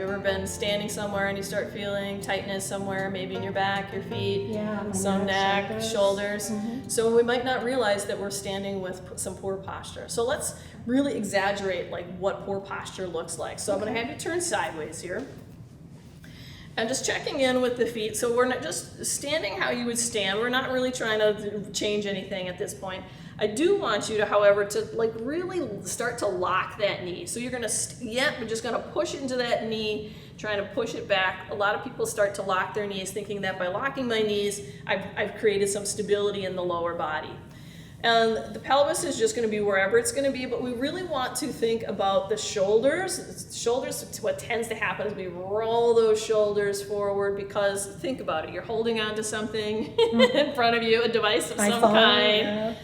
you ever been standing somewhere and you start feeling tightness somewhere, maybe in your back, your feet, some neck, shoulders? So we might not realize that we're standing with some poor posture. So let's really exaggerate like what poor posture looks like. So I'm going to have you turn sideways here. And just checking in with the feet. So we're not just standing how you would stand. We're not really trying to change anything at this point. I do want you to, however, to like really start to lock that knee. So you're gonna, we're just gonna push into that knee, trying to push it back. A lot of people start to lock their knees, thinking that by locking my knees, I've created some stability in the lower body. And the pelvis is just going to be wherever it's going to be, but we really want to think about the shoulders. Shoulders, what tends to happen is we roll those shoulders forward because, think about it, you're holding on to something in front of you, a device of some kind. Yeah.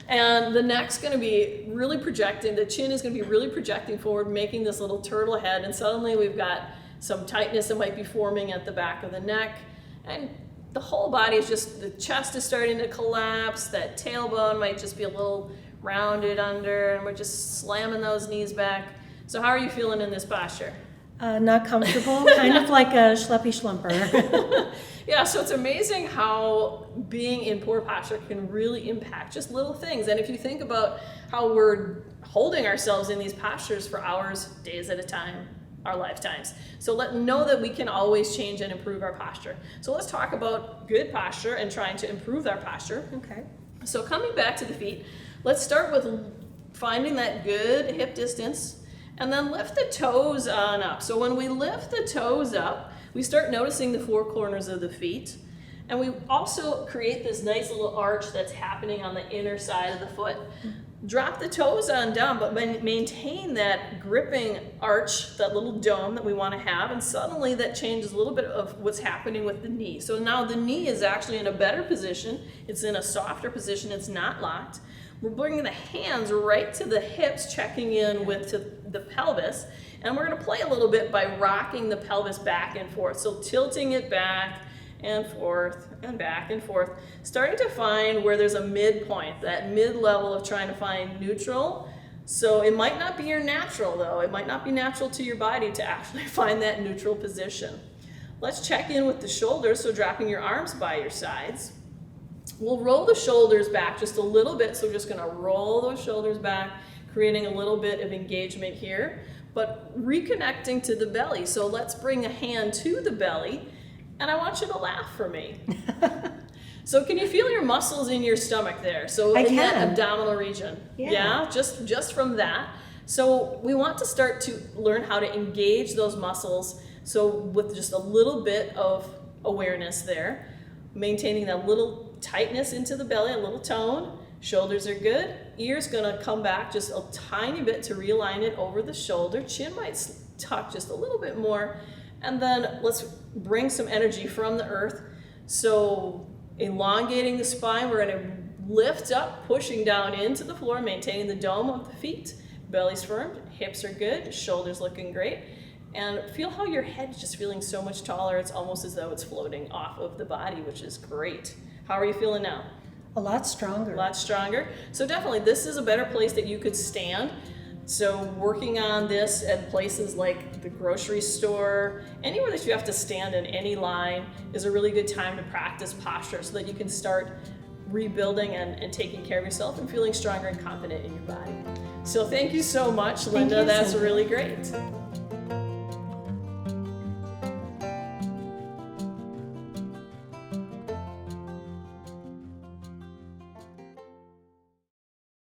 And the neck's going to be really projecting, the chin is going to be really projecting forward, making this little turtle head, and suddenly we've got some tightness that might be forming at the back of the neck. And the whole body is just, the chest is starting to collapse, that tailbone might just be a little rounded under, and we're just slamming those knees back. So how are you feeling in this posture? Not comfortable, kind of like a schleppy schlumper. Yeah, so it's amazing how being in poor posture can really impact just little things. And if you think about how we're holding ourselves in these postures for hours, days at a time, our lifetimes. So know that we can always change and improve our posture. So let's talk about good posture and trying to improve our posture. Okay. So coming back to the feet, let's start with finding that good hip distance and then lift the toes on up. So when we lift the toes up, we start noticing the four corners of the feet. And we also create this nice little arch that's happening on the inner side of the foot. Drop the toes on down, but maintain that gripping arch, that little dome that we want to have, and suddenly that changes a little bit of what's happening with the knee. So now the knee is actually in a better position. It's in a softer position. It's not locked. We're bringing the hands right to the hips, checking in with the pelvis, and we're going to play a little bit by rocking the pelvis back and forth. So tilting it back and forth and back and forth, starting to find where there's a midpoint, that mid-level of trying to find neutral. So it might not be your natural though. It might not be natural to your body to actually find that neutral position. Let's check in with the shoulders, so dropping your arms by your sides. We'll roll the shoulders back just a little bit, so we're just gonna roll those shoulders back, creating a little bit of engagement here, but reconnecting to the belly. So let's bring a hand to the belly, and I want you to laugh for me. So can you feel your muscles in your stomach there? So in that abdominal region. Yeah, just from that. So we want to start to learn how to engage those muscles. So with just a little bit of awareness there, maintaining that little tightness into the belly, a little tone. Shoulders are good. Ear's gonna come back just a tiny bit to realign it over the shoulder. Chin might tuck just a little bit more. And then let's bring some energy from the earth. So elongating the spine, we're gonna lift up, pushing down into the floor, maintaining the dome of the feet. Belly's firm, hips are good, shoulders looking great. And feel how your head's just feeling so much taller. It's almost as though it's floating off of the body, which is great. How are you feeling now? A lot stronger. A lot stronger. So definitely this is a better place that you could stand. So working on this at places like the grocery store, anywhere that you have to stand in any line is a really good time to practice posture so that you can start rebuilding and taking care of yourself and feeling stronger and confident in your body. So thank you so much, Linda. That's really great.